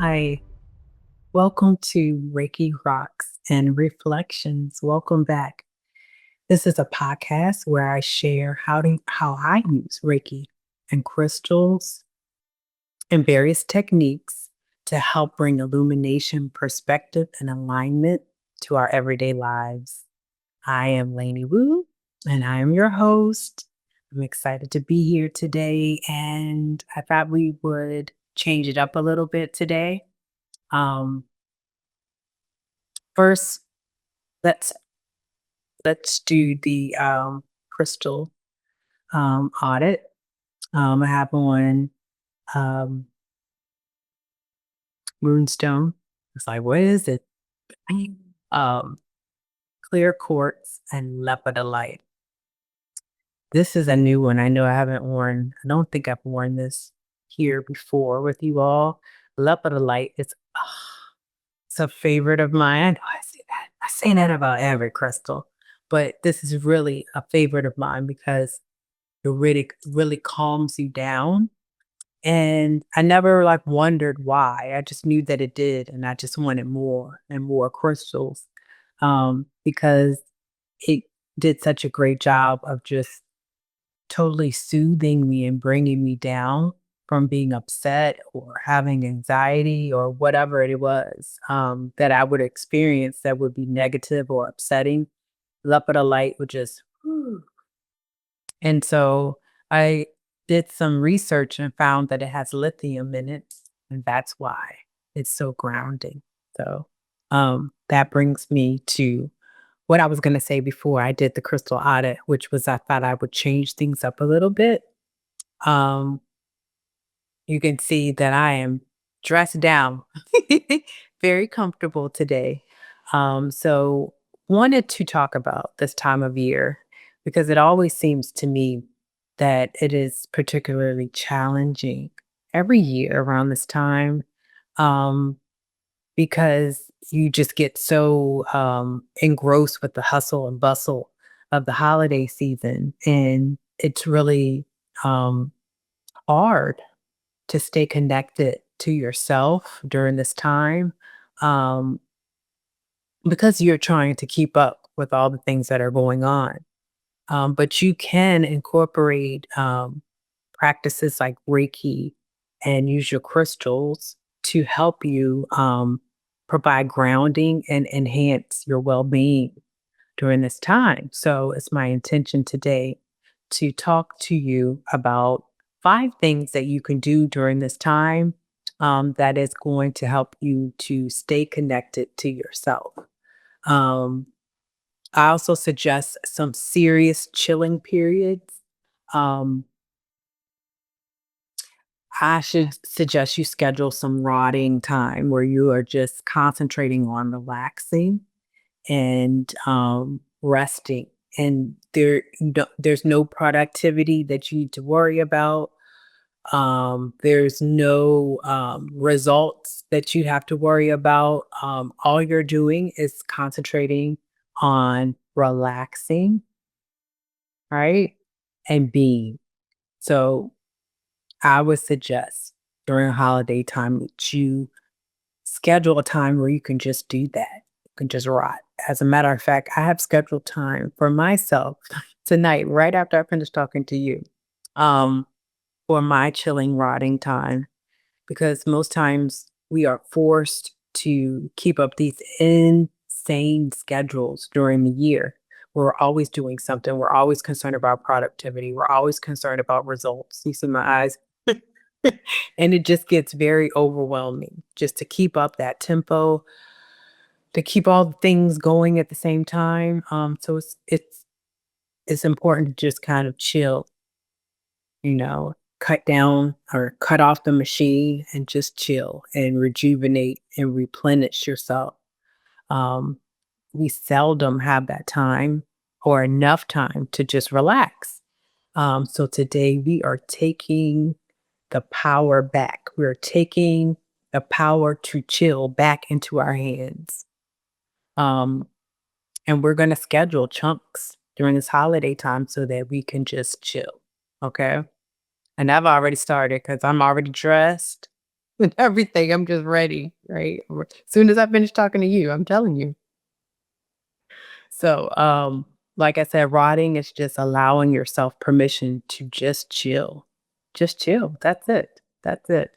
Hi, welcome to Reiki Rocks and Reflections. Welcome back. This is a podcast where I share how I use Reiki and crystals and various techniques to help bring illumination, perspective, and alignment to our everyday lives. I am Lani Woo, and I am your host. I'm excited to be here today, and I thought we would change it up a little bit today. Um, First, let's let's do the crystal audit. I have on um, moonstone. It's like, what is it? Um, Clear quartz and lepidolite. This is a new one. I know I haven't worn. I don't think I've worn this here before with you all. Lepidolite is it's a favorite of mine. I know I say that. I say that about every crystal, but this is really a favorite of mine because it really calms you down, and I never, like, wondered why. I just knew that it did, and I just wanted more and more crystals, because it did such a great job of just totally soothing me and bringing me down from being upset or having anxiety or whatever it was, that I would experience that would be negative or upsetting. Lepidolite would just And so I did some research and found that it has lithium in it, and that's why it's so grounding. So that brings me to what I was going to say before I did the crystal audit, which was I thought I would change things up a little bit. Um, you can see that I am dressed down, very comfortable today. So wanted to talk about this time of year because it always seems to me that it is particularly challenging every year around this time, um, because you just get so engrossed with the hustle and bustle of the holiday season, and it's really um, hard to stay connected to yourself during this time, um, because you're trying to keep up with all the things that are going on. But you can incorporate practices like Reiki and use your crystals to help you provide grounding and enhance your well being during this time. So it's my intention today to talk to you about 5 things that you can do during this time, that is going to help you to stay connected to yourself. Um, I also suggest some serious chilling periods. Um, I should suggest you schedule some rotting time where you are just concentrating on relaxing and resting. And there's no productivity that you need to worry about. There's no results that you have to worry about. All you're doing is concentrating on relaxing, right? And being. So I would suggest during holiday time that you schedule a time where you can just do that. You can just rot. As a matter of fact, I have scheduled time for myself tonight, right after I finish talking to you, um, for my chilling, rotting time. Because most times we are forced to keep up these insane schedules during the year. We're always doing something. We're always concerned about productivity. We're always concerned about results. You see my eyes? And it just gets very overwhelming just to keep up that tempo, to keep all the things going at the same time. So it's important to just kind of chill, cut down or cut off the machine and just chill and rejuvenate and replenish yourself. Um, we seldom have that time or enough time to just relax. So today we are taking the power back. We're taking the power to chill back into our hands. Um, and we're going to schedule chunks during this holiday time so that we can just chill. Okay. And I've already started because I'm already dressed. and everything. I'm just ready, right? As soon as I finish talking to you, I'm telling you. So, like I said, rotting is just allowing yourself permission to just chill. Just chill. That's it. That's it.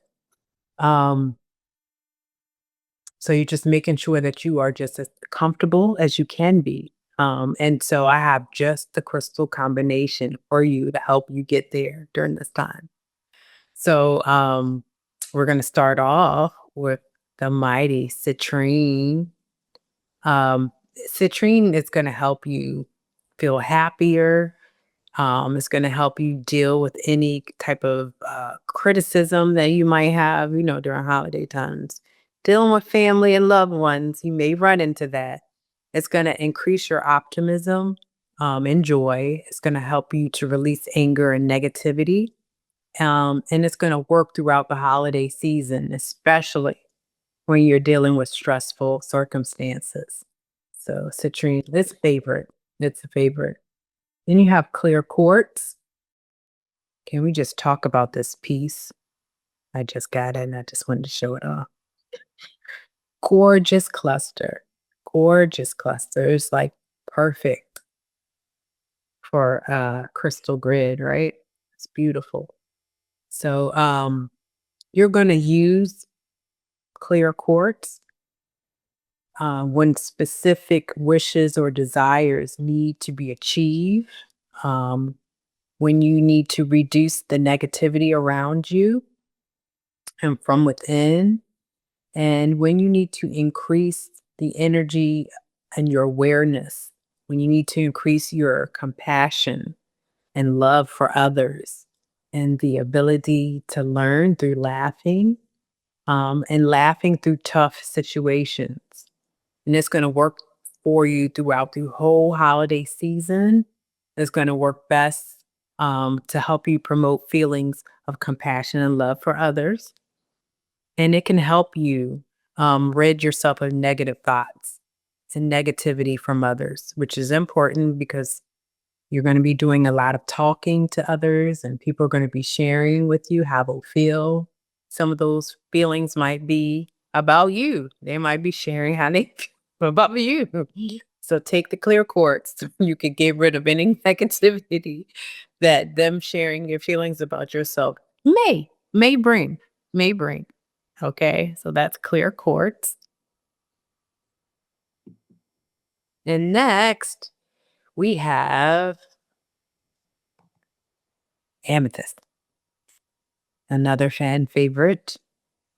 Um, so you're just making sure that you are just as comfortable as you can be. And so I have just the crystal combination for you to help you get there during this time. So we're gonna start off with the mighty citrine. Um, Citrine is gonna help you feel happier. It's going to help you deal with any type of criticism that you might have, during holiday times. Dealing with family and loved ones, you may run into that. It's going to increase your optimism and joy. It's going to help you to release anger and negativity. And it's going to work throughout the holiday season, especially when you're dealing with stressful circumstances. So, citrine, it's favorite. It's a favorite. Then you have clear quartz. Can we just talk about this piece? I just got it and I just wanted to show it off. Gorgeous cluster. Gorgeous cluster. It's like perfect for crystal grid, right? It's beautiful. So you're gonna use clear quartz when specific wishes or desires need to be achieved. Um, when you need to reduce the negativity around you and from within, and when you need to increase the energy and your awareness, when you need to increase your compassion and love for others, and the ability to learn through laughing, and laughing through tough situations. And it's going to work for you throughout the whole holiday season. It's going to work best to help you promote feelings of compassion and love for others. And it can help you rid yourself of negative thoughts and negativity from others, which is important because you're going to be doing a lot of talking to others and people are going to be sharing with you how they feel. Some of those feelings might be about you. They might be sharing how they feel about you. So take the clear quartz. You can get rid of any negativity that them sharing your feelings about yourself may bring, may bring. Okay, so that's clear quartz. And next, we have amethyst, another fan favorite.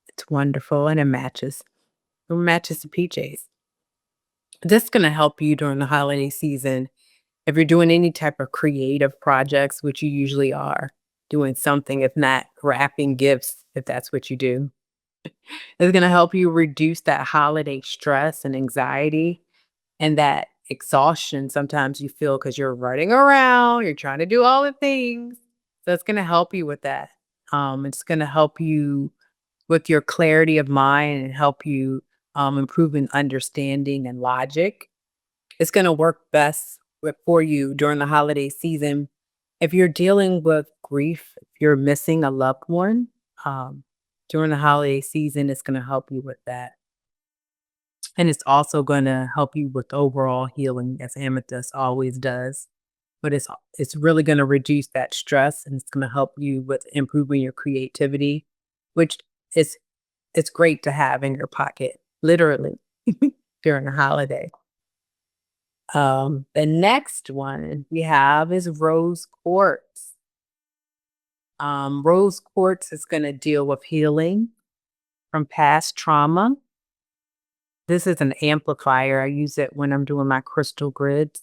It's wonderful and it matches. It matches the PJs. This is going to help you during the holiday season if you're doing any type of creative projects, which you usually are doing something, if not wrapping gifts, if that's what you do. It's going to help you reduce that holiday stress and anxiety and that exhaustion sometimes you feel because you're running around, you're trying to do all the things. So it's going to help you with that. It's going to help you with your clarity of mind and help you improve in understanding and logic. It's going to work best for you during the holiday season. If you're dealing with grief, if you're missing a loved one um, during the holiday season, it's going to help you with that. And it's also gonna help you with overall healing as amethyst always does. But it's really gonna reduce that stress and it's gonna help you with improving your creativity, which is it's great to have in your pocket, literally, during a holiday. The next one we have is rose quartz. Rose quartz is gonna deal with healing from past trauma. This is an amplifier. I use it when I'm doing my crystal grids.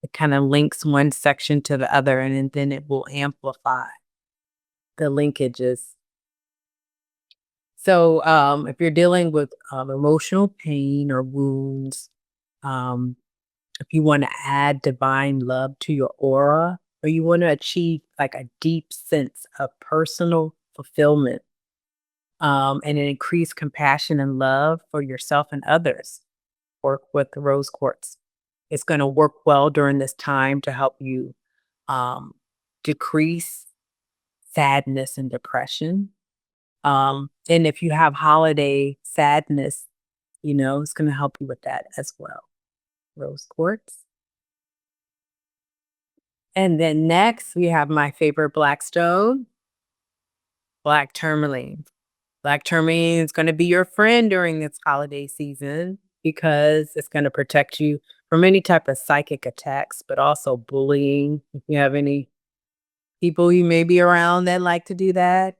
It kind of links one section to the other and then it will amplify the linkages. So if you're dealing with emotional pain or wounds, um, if you want to add divine love to your aura, or you want to achieve like a deep sense of personal fulfillment, and an increased compassion and love for yourself and others, work with the rose quartz. It's going to work well during this time to help you um, decrease sadness and depression. And if you have holiday sadness, it's going to help you with that as well. Rose quartz. And then next, we have my favorite black stone, black tourmaline. Black tourmaline is going to be your friend during this holiday season because it's going to protect you from any type of psychic attacks, but also bullying. If you have any people you may be around that like to do that,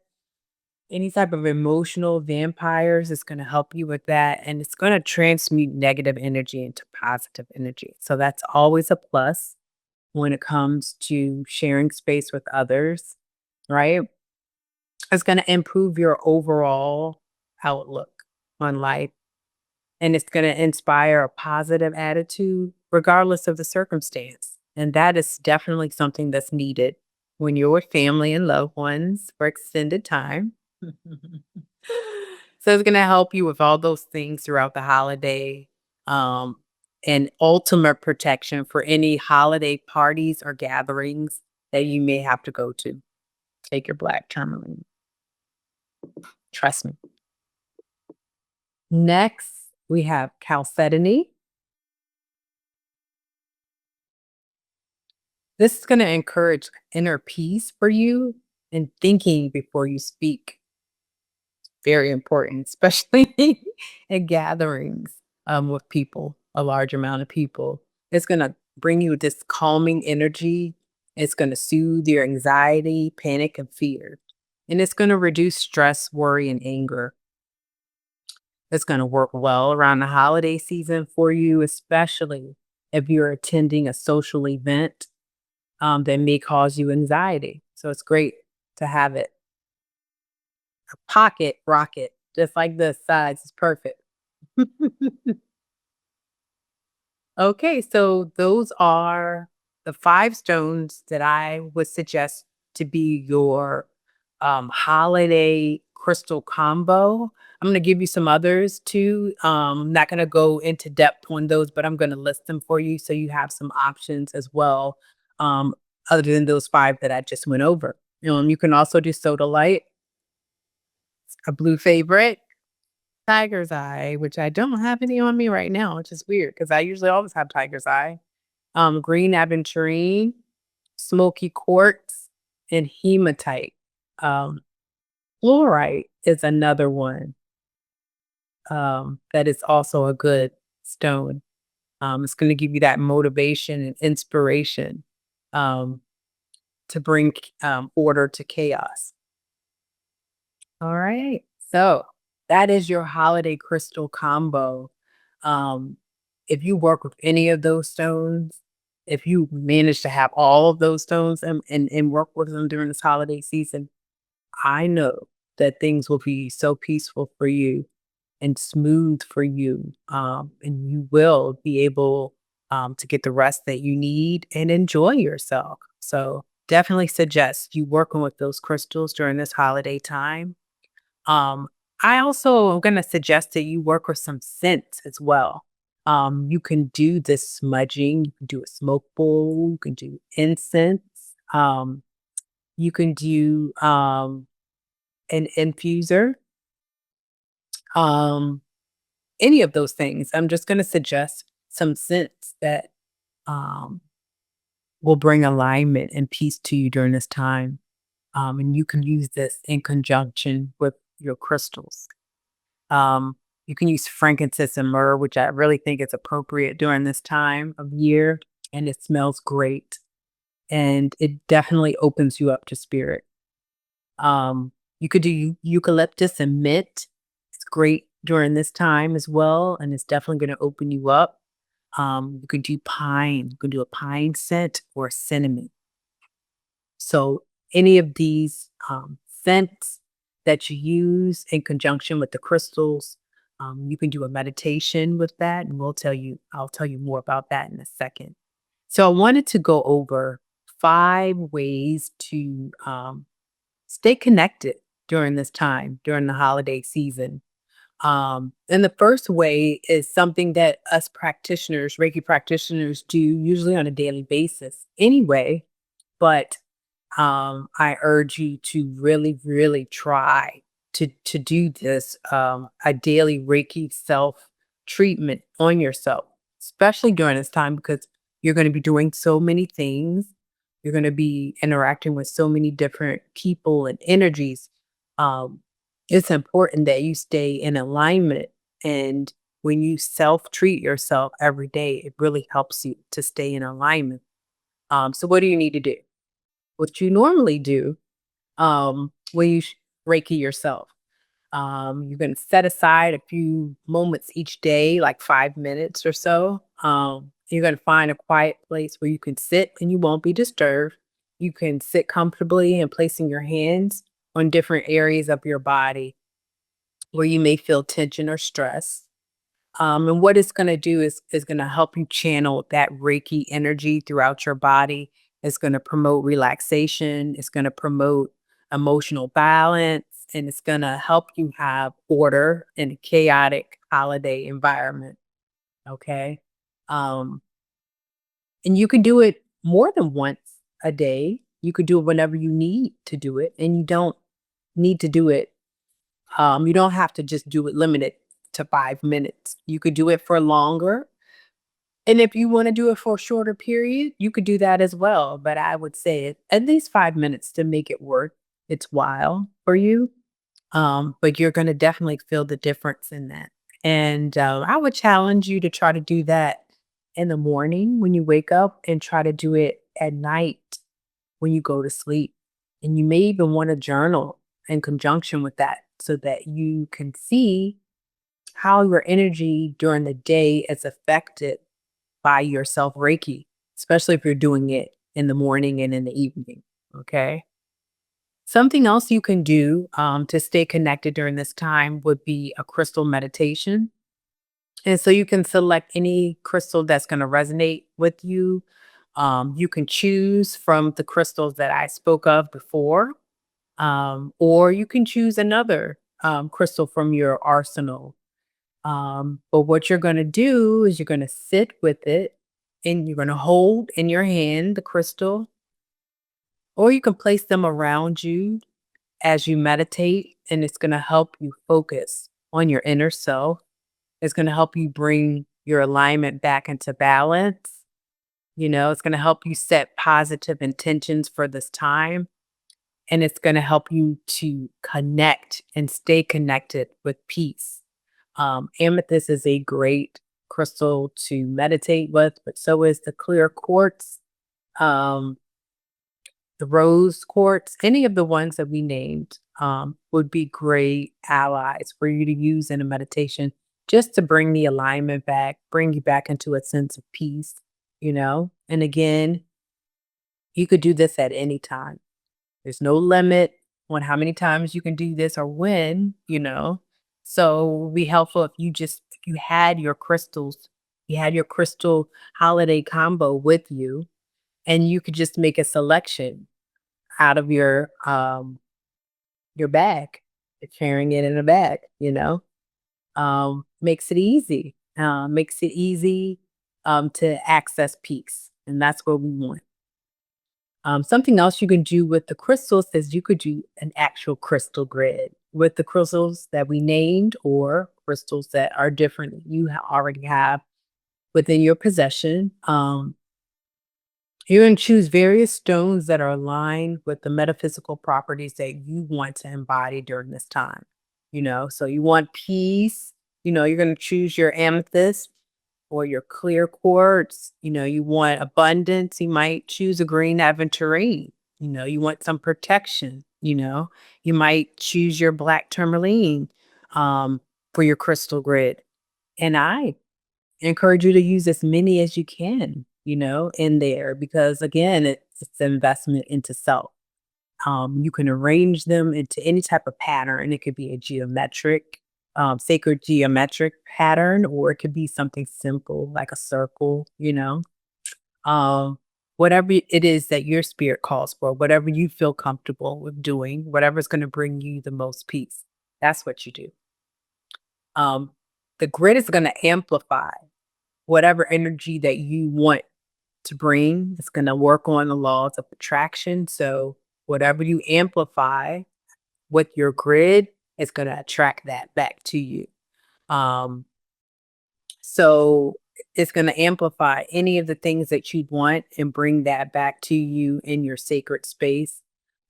any type of emotional vampires, is going to help you with that. And it's going to transmute negative energy into positive energy. So that's always a plus when it comes to sharing space with others, right? It's going to improve your overall outlook on life, and it's going to inspire a positive attitude regardless of the circumstance. And that is definitely something that's needed when you're with family and loved ones for extended time. So it's going to help you with all those things throughout the holiday, um, and ultimate protection for any holiday parties or gatherings that you may have to go to. Take your black tourmaline. Trust me. Next, we have chalcedony. This is going to encourage inner peace for you and thinking before you speak. Very important, especially in gatherings with people, a large amount of people. It's going to bring you this calming energy. It's going to soothe your anxiety, panic, and fear. And it's going to reduce stress, worry, and anger. It's going to work well around the holiday season for you, especially if you're attending a social event that may cause you anxiety. So it's great to have it. A pocket rocket, just like the size is perfect. Okay, so those are the 5 stones that I would suggest to be your, holiday crystal combo. I'm gonna give you some others too. Not gonna go into depth on those, but I'm gonna list them for you so you have some options as well, um, other than those 5 that I just went over. You can also do soda light, a blue favorite, tiger's eye, which I don't have any on me right now, which is weird because I usually always have tiger's eye. Green aventurine, smoky quartz, and hematite. Um, fluorite is another one that is also a good stone. It's going to give you that motivation and inspiration um, to bring order to chaos. All right. So that is your holiday crystal combo. Um, if you work with any of those stones, if you manage to have all of those stones and work with them during this holiday season, I know that things will be so peaceful for you and smooth for you. And you will be able to get the rest that you need and enjoy yourself. So definitely suggest you working with those crystals during this holiday time. um, I also am gonna suggest that you work with some scents as well. You can do this smudging, you can do a smoke bowl, you can do incense, you can do an infuser, um, any of those things. I'm just gonna suggest some scents that um, will bring alignment and peace to you during this time. And you can use this in conjunction with your crystals. Um, you can use frankincense and myrrh, which I really think is appropriate during this time of year, and it smells great. And it definitely opens you up to spirit. You could do eucalyptus and mint. It's great during this time as well, and it's definitely going to open you up. You could do pine. You could do a pine scent or cinnamon. So any of these scents that you use in conjunction with the crystals, you can do a meditation with that, and I'll tell you more about that in a second. So I wanted to go over 5 ways to stay connected during this time, during the holiday season. And the first way is something that us practitioners, Reiki practitioners, do usually on a daily basis anyway, but I urge you to really, really try. to do this a daily Reiki self treatment on yourself, especially during this time because you're going to be doing so many things. You're going to be interacting with so many different people and energies. Um, it's important that you stay in alignment. And when you self treat yourself every day, it really helps you to stay in alignment. So, what do you need to do? What you normally do when you Reiki yourself. You're going to set aside a few moments each day, like 5 minutes or so. You're going to find a quiet place where you can sit and you won't be disturbed. You can sit comfortably and placing your hands on different areas of your body where you may feel tension or stress. And what it's going to do is going to help you channel that Reiki energy throughout your body. It's going to promote relaxation. It's going to promote emotional balance, and it's going to help you have order in a chaotic holiday environment. Okay. Um, and you can do it more than once a day. You could do it whenever you need to do it, and you don't need to do it you don't have to just do it limited to 5 minutes. You could do it for longer. And if you want to do it for a shorter period, you could do that as well. But I would say at least 5 minutes to make it worth its while for you. But you're going to definitely feel the difference in that. And I would challenge you to try to do that in the morning when you wake up and try to do it at night when you go to sleep. And you may even want to journal in conjunction with that so that you can see how your energy during the day is affected by your self Reiki, especially if you're doing it in the morning and in the evening. Okay. Something else you can do to stay connected during this time would be a crystal meditation. And so you can select any crystal that's going to resonate with you. You can choose from the crystals that I spoke of before, or you can choose another crystal from your arsenal. But what you're going to do is you're going to sit with it and you're going to hold in your hand the crystal, or you can place them around you as you meditate, and it's going to help you focus on your inner self. It's going to help you bring your alignment back into balance. It's going to help you set positive intentions for this time, and it's going to help you to connect and stay connected with peace. Amethyst is a great crystal to meditate with, but so is the clear quartz, um, the rose quartz, any of the ones that we named would be great allies for you to use in a meditation just to bring the alignment back, bring you back into a sense of peace. And again, you could do this at any time. There's no limit on how many times you can do this or when. So it would be helpful if you had your crystals, you had your crystal holiday combo with you, and you could just make a selection out of your bag, carrying it in a bag. Makes it easy to access peace. And that's what we want. Something else you can do with the crystals is you could do an actual crystal grid with the crystals that we named or crystals that are different that you already have within your possession. You're going to choose various stones that are aligned with the metaphysical properties that you want to embody during this time. So you want peace, you're going to choose your amethyst or your clear quartz. You want abundance, you might choose a green aventurine. You want some protection. You might choose your black tourmaline for your crystal grid. And I encourage you to use as many as you can, in there because again, it's an investment into self. You can arrange them into any type of pattern. It could be a sacred geometric pattern, or it could be something simple like a circle. Um, Whatever it is that your spirit calls for, whatever you feel comfortable with doing, whatever's going to bring you the most peace. That's what you do. Um, the grid is going to amplify whatever energy that you want to bring. It's going to work on the laws of attraction. So whatever you amplify with your grid, it's going to attract that back to you. Um, so it's going to amplify any of the things that you want and bring that back to you in your sacred space.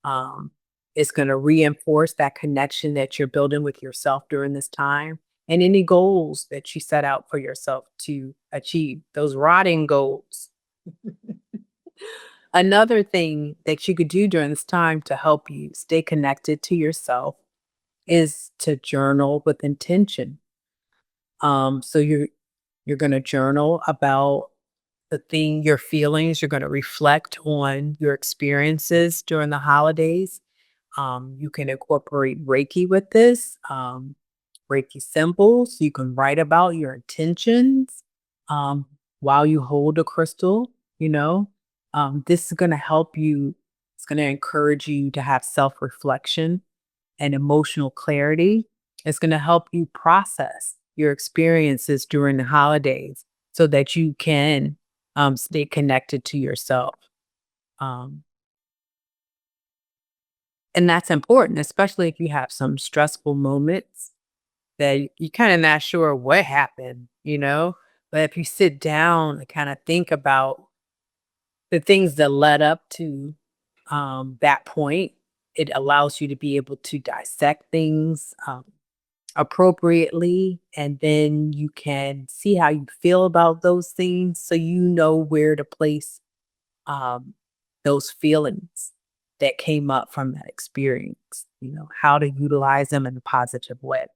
Um, it's going to reinforce that connection that you're building with yourself during this time and any goals that you set out for yourself to achieve, those rotting goals. Another thing that you could do during this time to help you stay connected to yourself is to journal with intention. So you're going to journal about the thing, your feelings. You're going to reflect on your experiences during the holidays. You can incorporate Reiki with this, Reiki symbols. You can write about your intentions um, while you hold a crystal. You know, this is going to help you. It's going to encourage you to have self reflection and emotional clarity. It's going to help you process your experiences during the holidays so that you can stay connected to yourself. Um, and that's important, especially if you have some stressful moments that you kind of not sure what happened, you know? But if you sit down and kind of think about the things that led up to that point, it allows you to be able to dissect things appropriately, and then you can see how you feel about those things so you know where to place um, those feelings that came up from that experience, how to utilize them in a positive way.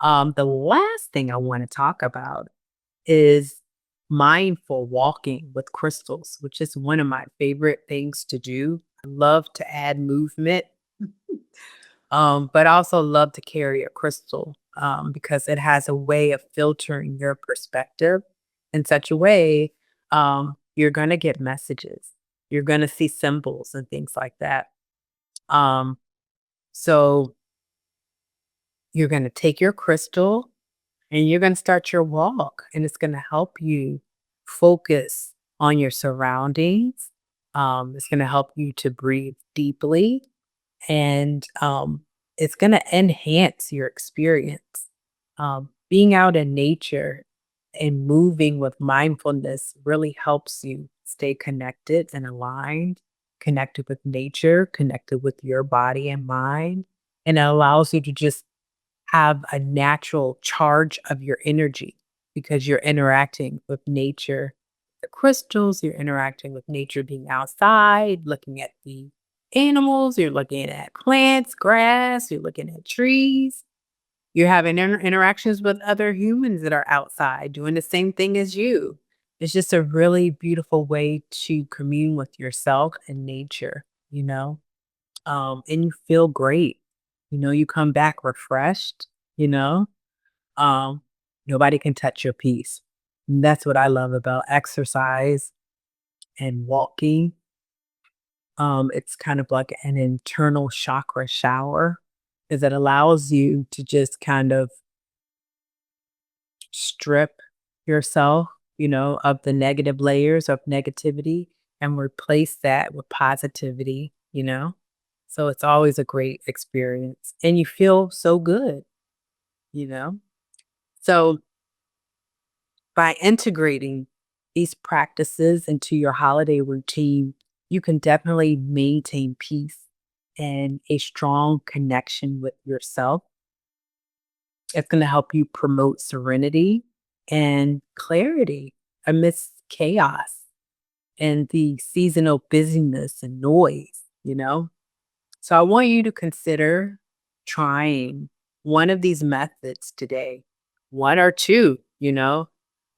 The last thing I want to talk about is mindful walking with crystals, which is one of my favorite things to do. I love to add movement, but I also love to carry a crystal because it has a way of filtering your perspective in such a way you're going to get messages. You're going to see symbols and things like that. Um, so you're going to take your crystal and you're going to start your walk, and it's going to help you focus on your surroundings. It's going to help you to breathe deeply, and it's going to enhance your experience. Being out in nature and moving with mindfulness really helps you stay connected and aligned, connected with nature, connected with your body and mind. And it allows you to just have a natural charge of your energy because you're interacting with nature. The crystals, you're interacting with nature, being outside, looking at the animals, you're looking at plants, grass, you're looking at trees. You're having interactions with other humans that are outside doing the same thing as you. It's just a really beautiful way to commune with yourself and nature, and you feel great. You come back refreshed, you know, um, nobody can touch your peace. And that's what I love about exercise and walking. It's kind of like an internal chakra shower because it allows you to just kind of strip yourself, of the negative layers of negativity and replace that with positivity. So it's always a great experience and you feel so good, you know? So by integrating these practices into your holiday routine, you can definitely maintain peace and a strong connection with yourself. It's going to help you promote serenity and clarity amidst chaos and the seasonal busyness and noise. So I want you to consider trying one of these methods today, one or two,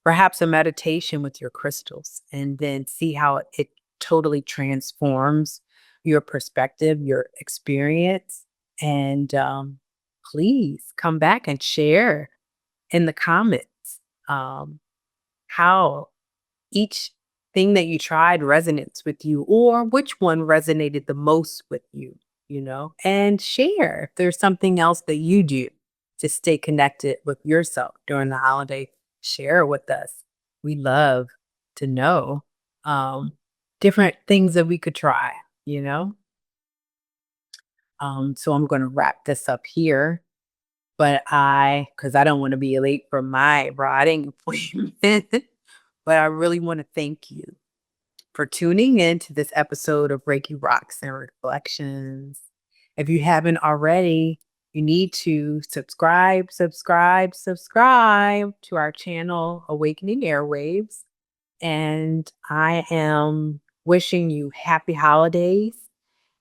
perhaps a meditation with your crystals, and then see how it totally transforms your perspective, your experience. And please come back and share in the comments how each thing that you tried resonates with you or which one resonated the most with you, and share if there's something else that you do to stay connected with yourself during the holiday. Share with us. We love to know um, different things that we could try, you know? So I'm going to wrap this up here. But because I don't want to be late for my riding appointment, but I really want to thank you for tuning in to this episode of Reiki Rocks and Reflections. If you haven't already, you need to subscribe to our channel, Awakening Airwaves. And I am wishing you happy holidays.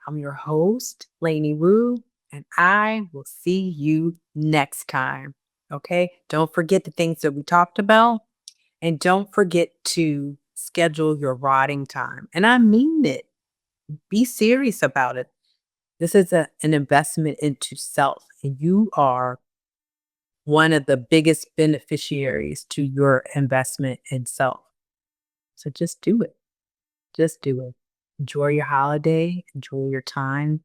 I'm your host, Lani Woo, and I will see you next time. Okay? Don't forget the things that we talked about, and don't forget to schedule your rotting time. And I mean it. Be serious about it. This is an investment into self, and you are one of the biggest beneficiaries to your investment in self. So just do it. Just do it. Enjoy your holiday, enjoy your time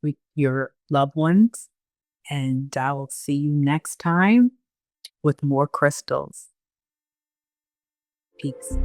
with your loved ones, and I will see you next time with more crystals. Peace.